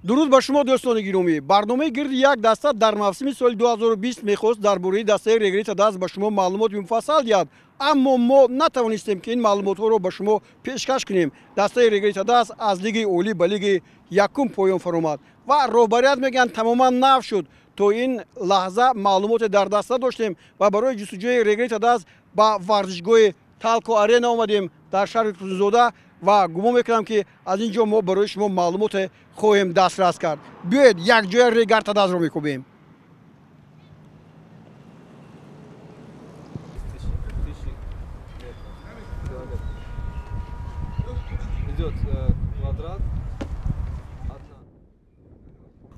درود با شما دوستان گرامی. برنامه گرد یک دسته در موسم سال 2020 میخواست درباره دسته رگریت دست با شما معلومات مفصل دهد، اما ما نتوانستیم که این معلومات ها رو با شما پیشکش کنیم. دسته رگریت دست از لیگ اولی به لیگ یکم پایان فرامد و رهبریت میگن تماما نو شد. تو این لحظه معلومات در دسته داشتیم و برای جستجوی رگریت دست با ورزشگاه تالکو آرینا آمدیم در شهر زوده و گمان میکنم که از اینجا ما برای شما معلومات خواهیم دسترس کرد. بیاید یک جای رگریت دست رو میکوبیم.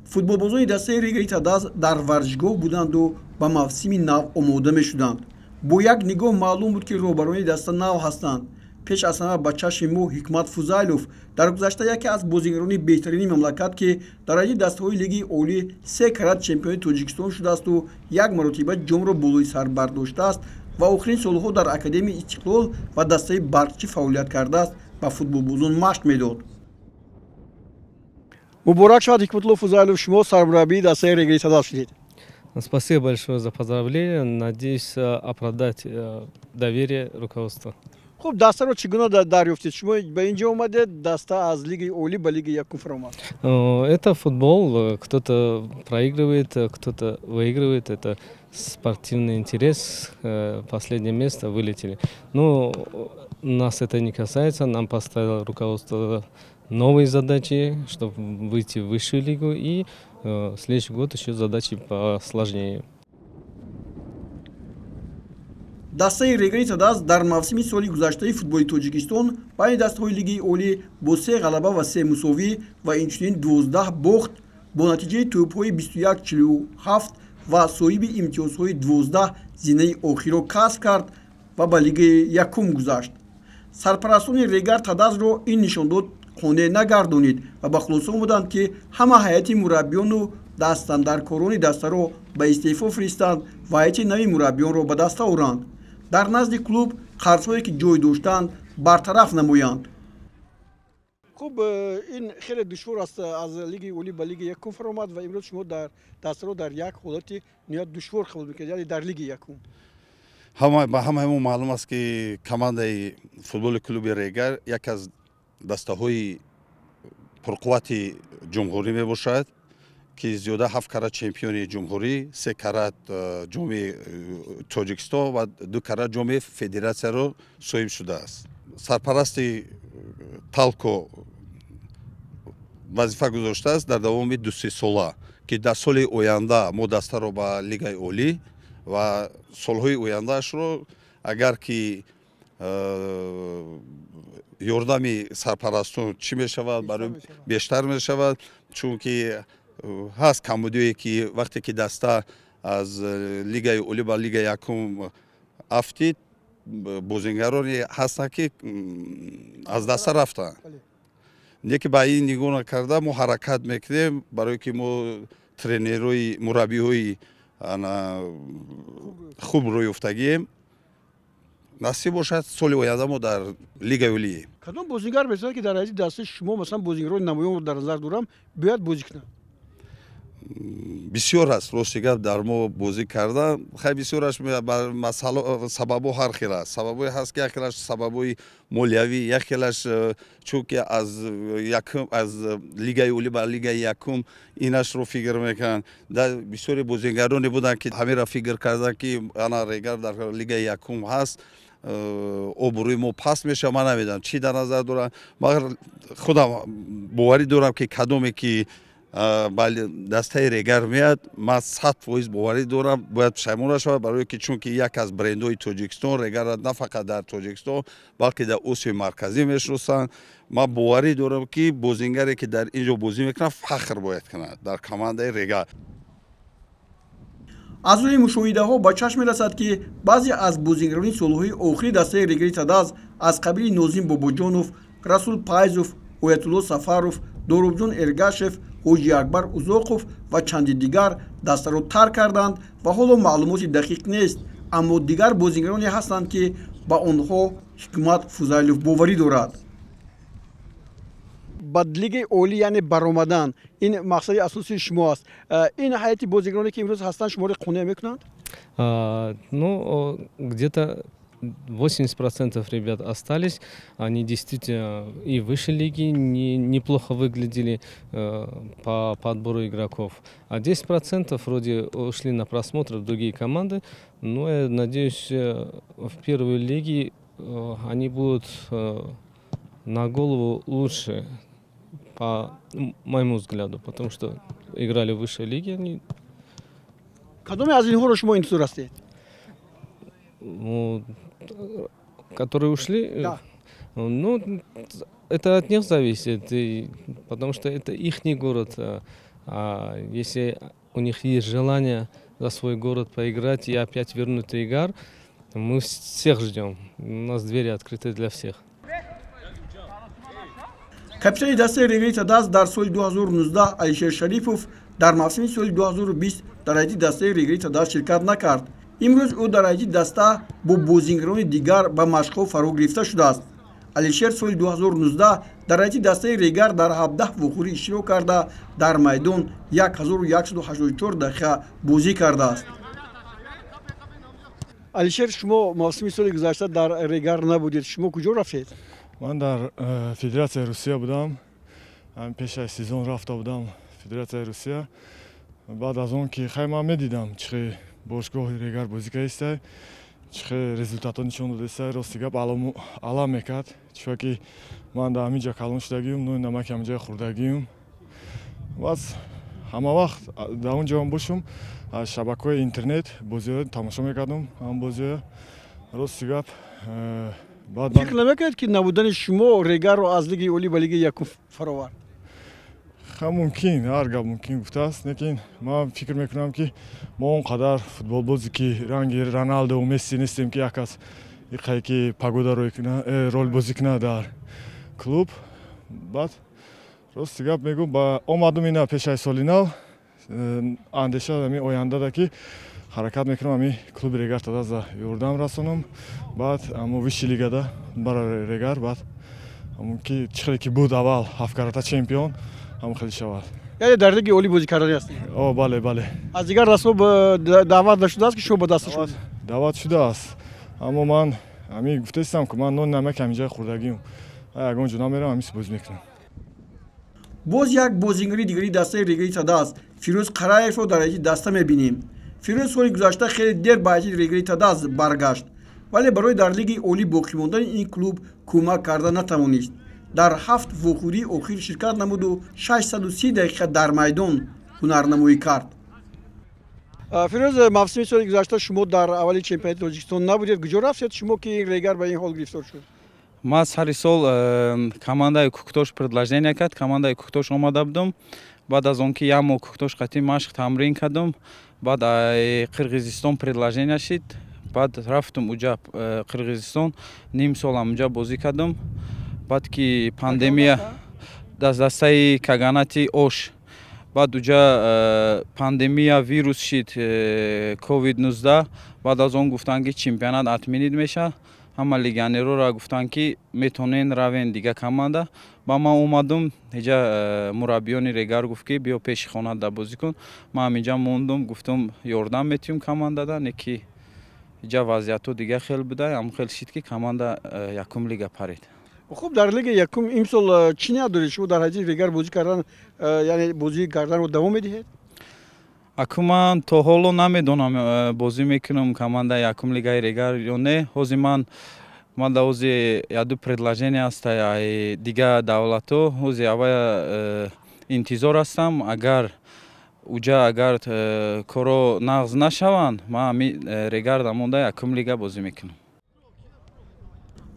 فوتبالبازان دسته رگریت دست در ورزشگاه بودند و با موسم نو آماده میشدند. با یک نگاه معلوم بود که رهبران دسته نو هستند. پیش از همه با چشم ما حکمت فوزایلوف در گذشته یکی از بازیگران بهترین مملکت که در این دسته‌های لیگ اولی 3 کرات چمپیون تاجیکستان شده است و یک مرتبه جام را بالای سر برداشته است و آخرین سالها در اکادمی استقلال و دسته برقچی فعالیت کرده است. با فوتبالبازان مشق میداد. مبارک شد حکمتالله فوزایلوف، شما سرمربی дасте регрита даст шудед. Спасибо большое за поздравление. Надеюсь оправдать доверие руководства. خب دسته رو چگونه دریافتید؟ شما به اینجا اومدید دسته از لیگ اولی به لیگ یکم فرامد. Это футбол. Кто-то проигрывает, кто-то выигрывает. Это спортивный интерес. Последнее место вылетели. Но нас это не касается. Нам поставило руководство новые задачи, чтобы выйти в высшую лигу, и следующий год еще задачи посложнее. دسته رگریت دست در موسم سالی گذشته فوتبال تاجیکستان بین دسته‌های لیگ اولی با 3 غلبه و 3 مساوی و اینچنین 12 باخت با نتیجه توپ‌های 21-47 و صاحب امتیازهای 12 زینه آخر را کسب کرد و به لیگ یکم گذشت. سرپرستان رگریت دست را این نشان داد خانه نگردانید و به خلاصه آمدند که همه هیئت مربیان و دستاندرکاران دسته را به استعفا فرستند و هیئت نوی مربیان را به دسته آورند. در نزد کلوب قرض‌هایی که جای داشتند برطرف نمایند. خب این خیلی دشوار است از لیگ اولی به لیگ یکم فرامد و امروز شما در دسته را در یک حالت نهایت دشوار قبول می‌کنید، یعنی در لیگ یکم. همه معلوم است که کماندای فوتبال کلوب رگر یک از دسته‌های پرقوت جمهوری میباشد که زیاده 7 کرات چمپیون جمهوری، 3 کرات جام تاجیکستان و 2 کرات جام فدراسیون را صاحب شده است. سرپرست تالکو وظیفه گذاشته است در دوام 2-3 ساله که در سال آینده ما دسته را به لیگ اولی و سالهای آیندهش رو اگر که یاردمی سرپرستان چی می شود برای بیشتر می شود، چون که هست کمبودی که وقتی که دسته از لیگ اولی به لیگ یکم افتید بازیگرانی هستند که از دسته رفتند. یکی با این نگاه نکرده ما حرکت میکنیم برای که ما ترینرهای مربیهای خوب روی افتگیم نصیب باشد سال آینده ما در لیگ اولی. کدام بازیگر بسیار که در این دسته شما مثلا بازیگران نمایان رو در نظر دارم باید بازی کنن؟ بسیار است راستی گپ در ما بازی کردن خیلی بسیارش مسئله سبب هر خیلی است. سببی هست که یکیش سببی مالیوی، یکیش چون که از لیگ اولی به لیگ یکم اینش رو فکر میکنن. در بسیاری بازیگرانی بودن که همه را فکر کردن که انا رگر در لیگ یکم هست اوبروی ما پس میشه. من نمیدونم چی در نظر دارم، مگر خودم باوری دارم که کدومی که دسته رگر میاد من 100% باوری دارم باید پشیمون شود، برای که چون که یک از برندهای تاجیکستان رگر نه فقط در تاجیکستان بلکه در آسیا مرکزی میشناسند. من باوری دارم که بازیگری که در اینجا بازی میکنه فخر باید کنه در کمانده رگر. از روی مشاهده ها با چشم میرسد که بعضی از بازیگران سالهای آخری دسته رگریت دست از قبیل نازیم باباجانوف، رسول پایزوف، آیت‌الله سفروف، دوروبجون ارگاشف، حاجی اکبر ازاقوف و چند دیگر دسته را ترک کردند و حالا معلومات دقیق نیست، اما دیگر بازیگرانی هستند که با آنها حکمت فوزایلوف باوری دارد. با لیگ اولی یعنی برآمدن این مقصد اساسی شماست. این حیاتی بازیکنانی که امروز هستن شما رو قانع میکنند؟ Ну, где-то 80% ребят остались. Они действительно и выше лиги неплохо выглядели по подбору игроков. А 10% вроде ушли на просмотр в другие команды. Но я надеюсь, в первой лиге они будут на голову лучше, по моему взгляду. Потому что играли в высшей лиге. Они... کدوم از اینها رو شما انتظار هستید؟ Ну, которые ушли, Да. Ну, это от них зависит, потому что это ихний город. А если у них есть желание за свой город поиграть и опять вернуть игр, мы всех ждем. У нас двери открыты для всех. کاپیتان دسته ریگری تداس در سال 2019 علیشیر شریفوف در موسم سال 2020 در ایتی دسته ریگری تداس شرکت نکرد. امروز او در ایتی دسته با بازیکنان دیگر به مشق‌ها فرا گرفته شده است. علیشیر سال 2019 در ایتی دسته ریگر در 17 وقوعی اشتراک کرده در میدان 1184 دقیقه بازی کرده است. علیشیر شما موسم سال گذشته در ریگر نبودید. شما کجا رفتید؟ من در فدراسیون روسیه بودم. پیش از سیزن رفته بودم فدراسیون روسیه. بعد از اون که خیلی من میدیدم چه باشگاه ریگر بازی کرده، چه رزولتات نشون داده، راستی گپ علا میکرد. چون که من در همینجا کلان شدگیم، نوع نمک همینجا خوردگیم. بس همه وقت در اونجا هم باشم شبکه اینترنت بازی تماشا میکردم. هم بازی راستی گپ فکر نمی‌کنید که نبودن شما ریگر رو از لیگ اولی به لیگ یکم فراورد؟ ممکن، هر گپ ممکن گفته است. لیکن من فکر میکنم که ما اونقدر فوتبال بازی که رنگ رونالدو و مسی نیستیم که یک از این که پاگودا رول بازی کنه در کلوب. بعد راستی گپ میگم با اومدم اینا پیش از سال نو اندیشه دارم آینده دا که حرکت میکنم امی کلوب ریگر تداس یوردم رسونم. بعد اما ویش لیگا دا برای ریگر بعد همون که چخلی که بود اول هفکارتا چمپیون همون خیلی شود. یعنی در لیگ اولی بازی کردنی هستی؟ بله بله. از دیگر رسما دعوت شده است که شما با دست شد؟ دعوت شده است. اما من امی گفته استم که من نون نمک همینجا خوردگیم. اگه اونجا نمیرم همیشه بازی میکنم. باز یک بازیگری دیگری دسته ریگری تداس فیروز قرایف رو در ایتی دسته میبینیم. فیروز سال گذشته خیلی دیر با ایتی ریگری تداس برگشت، ولی برای در لیگ اولی باقی ماندن این کلوب کمک کرده نتوانست. در 7 وقوعی اخیر شرکت نمود و 630 دقیقه در میدان هنرنمایی کرد. فیروز موسم سال گذشته شما در اولی چمپیونات تاجیکستان نبودید. کجا رفتید شما که این ریگر به این حال گرفتار شد؟ ما هر سال командой Коктош предложение کرد. командой Коктош اومده بودم. بعد از اون که یامو Коктош قطعی مشق تمرین کردم. بعد قرقیزستان предложение شد. بعد رفتم اونجا قرقیزستان نیم سال اونجا بازی کردم. بعد که پاندemia دسته کاغاناتی اوش. بعد اونجا پاندemia ویروس شد کووید 19. بعد از اون گفتن که چمپیونات اتمینید میشه. همه لیگانرو را گفتن که میتونین روین دیگه کاماندا. با ما اومدم اینجا مربیانی ریگر گفت که بیا پیش خانه دا بازی کن. ما اینجا موندم گفتم یاردم میتیم کاماندا دا نکی اینجا وضعیت دیگه خیلی بوده. هم خیلی شد که کاماندا یکم لیگ پرید. خب در لیگ یکم امسال چی ندارید شما در حیث ریگر بازی کردن، یعنی بازی کردن رو دوام میدید؟ اکنون تا حالا نمیدونم بازی میکنم کاماندا یکم لیگ ریگر یا نه. حاضی من دوزی یادو предложение است دیگه دولتو حاضی اول انتظار هستم اگر اوجا اگر کارو نقض نشوند ما ریگر داموندا یکم لیگ بازی میکنم.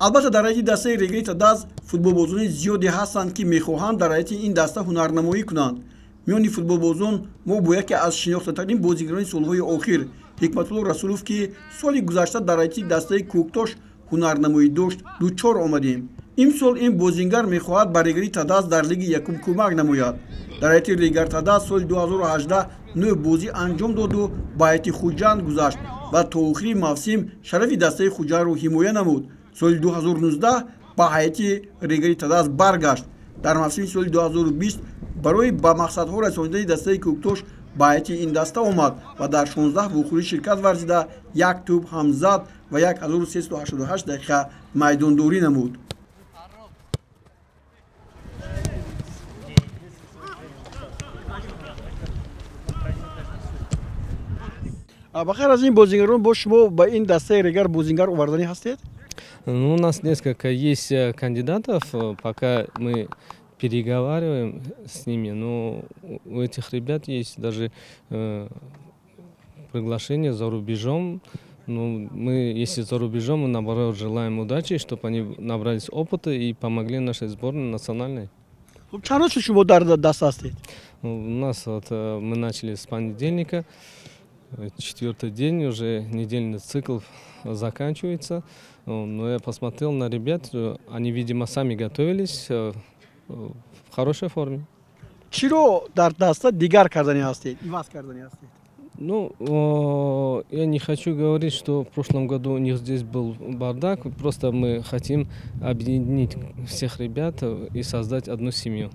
البته در ایتی دسته ریگری تداس فوتبال بازان زیادی هستند که میخواهند در ایتی این دسته هنرنمایی کنند. میانی فوتبال بازان ما با یکی از شناخته‌ترین بازیگران سالهای اخیر حکمت‌الله رسولوف که سال گذشته در ایتی دسته کوکتاش هنرنمایی داشت دوچار آمدیم. امسال این بازیگر میخواهد بر ریگری تداس در لیگ یکم کمک نماید. در ایتی ریگر تداس سال 2018 نو بازی انجام داد و با ایتی خوجند گذشت و تا آخری موسم شرف دسته خوجند رو حمایت نمود. سال 2019 با ایتی ریگری تداس برگشت дар мавсими соли 2020 барои ба мақсадҳо расонидаи дастаи Кӯктош ба ҳайати ин даста омад ва дар 16 вуқӯӣ ширкат варзида, 1 тӯб ҳам зад ва 1388 дақиқа майдондорӣ намуд. Бахайр аз ин бозингарон бо шумо ба ин дастаи регар бозингар оварданӣ ҳастед? Ну, у нас несколько есть кандидатов, пока мы переговариваем с ними, но у этих ребят есть даже приглашение за рубежом. Ну, мы, если за рубежом, мы наоборот желаем удачи, чтобы они набрались опыта и помогли нашей сборной национальной. Чанд роз шумо дар даст ҳастед? У нас вот мы начали с понедельника, 4-й день, уже недельный цикл заканчивается. Но я посмотрел на ребят, они, видимо, сами готовились в хорошей форме. Чиро дар даста дигар кардани ҳастед, иваз кардани ҳастед? Ну, я не хочу говорить, что в прошлом году у них здесь был бардак. Просто мы хотим объединить всех ребят и создать одну семью.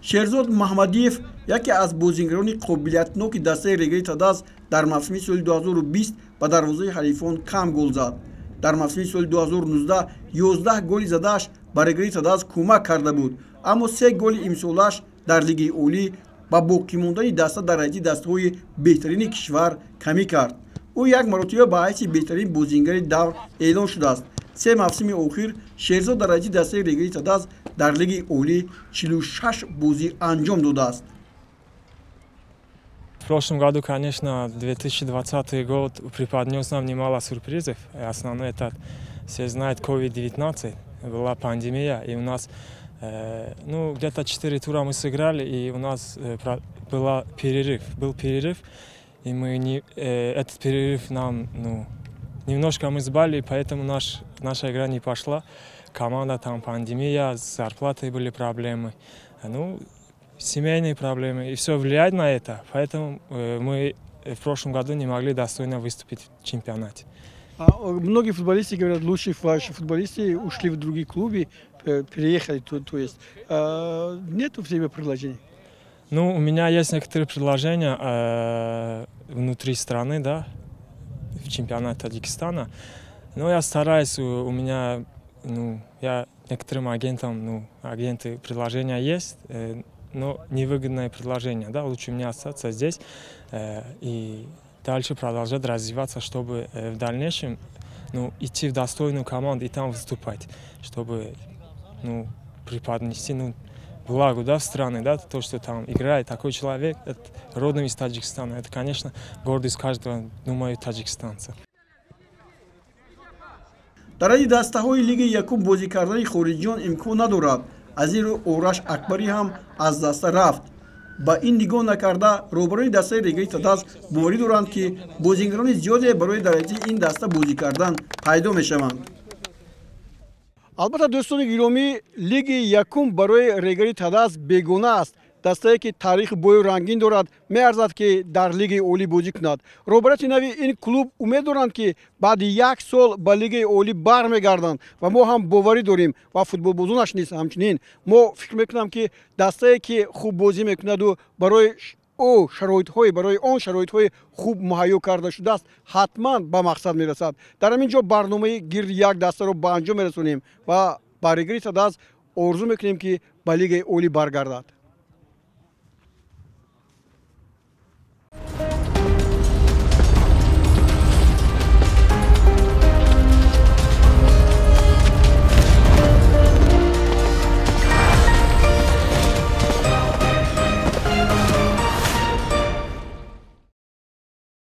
Шерзод Маҳмадиев яке аз бозингарони қобилиятноки дастаи регаи Тадаз дар мавсими соли 2020 ба дарвозаи ҳарифон кам гол зад. Дар мавсими соли 2019 11 голи задааш ба регаи Тадаз кӯмак карда буд, аммо 3 голи имсолаш дар Лигаи Олӣ ба боқӣ мондани даста дар ҳайати дастаҳои беҳтарини кишвар камӣ кард. ӯ як маротиба ба ҳайати беҳтарин бозингари давр эълон шудааст. 3 мавсими охир Шерзод дар ҳайати дастаи регаи Тадаз дар Лигаи Олӣ 46 бозӣ анҷом додааст. В прошлом году, конечно, 2020 год преподнес нам немало сюрпризов. Основной это, все знают, COVID-19, была пандемия, и у нас ну, где-то 4 тура мы сыграли, и у нас был перерыв, и мы этот перерыв нам, ну, немножко мы сбали, поэтому наша игра не пошла. Команда, там пандемия, с зарплатой были проблемы, ну, семейные проблемы, и все влияет на это, поэтому мы в прошлом году не могли достойно выступить в чемпионате. Многие футболисты говорят, лучшие ваши футболисты ушли в другие клубы, переехали, то есть нет у тебя предложений? Ну, у меня есть некоторые предложения внутри страны, да, в чемпионате Таджикистана, но я стараюсь, у меня, ну, я некоторым агентам, ну, агенты предложения есть, но невыгодное предложение, да, лучше мне остаться здесь и дальше продолжать развиваться, чтобы в дальнейшем, ну, идти в достойную команду и там выступать, чтобы, ну, преподнести, ну, благо, да, в страны, да, то, что там играет такой человек, родом из Таджикистана, это, конечно, гордость каждого, думаю, таджикистанца. дар ҳайати дастаҳои Лигаи Якум бозӣ кардани хориҷиён имкон надорад. аз ин рӯ Ораш Акбарӣ ҳам аз даста рафт. ба ин нигоҳ накарда роҳбарони дастаи регаи Тадаз боварӣ доранд, ки бозингарони зиёде барои дар ҳайати ин даста бозӣ кардан пайдо мешаванд. албатта дӯстони гиромӣ, Лигаи Якум барои регаи Тадаз бегона аст. дастае ки таърихи бою рангин дорад, меарзад ки дар Лигаи Олӣ бозӣ кунад. роҳбарияти нави ин клуб умед доранд ки баъди 1 сол ба Лигаи Олӣ бармегарданд ва мо ҳам боварӣ дорем ва футболбозонаш низ ҳамчунин. мо фикр мекунам ки дастае ки хуб бозӣ мекунаду барои барои он шароитҳои хуб муҳайё карда шудааст, ҳатман ба мақсад мерасад. дар ҳамин ҷо барномаи гирди як дастаро ба анҷом мерасонем ва ба регаи Тадаз орзу мекунем ки ба Лигаи Олӣ баргардад.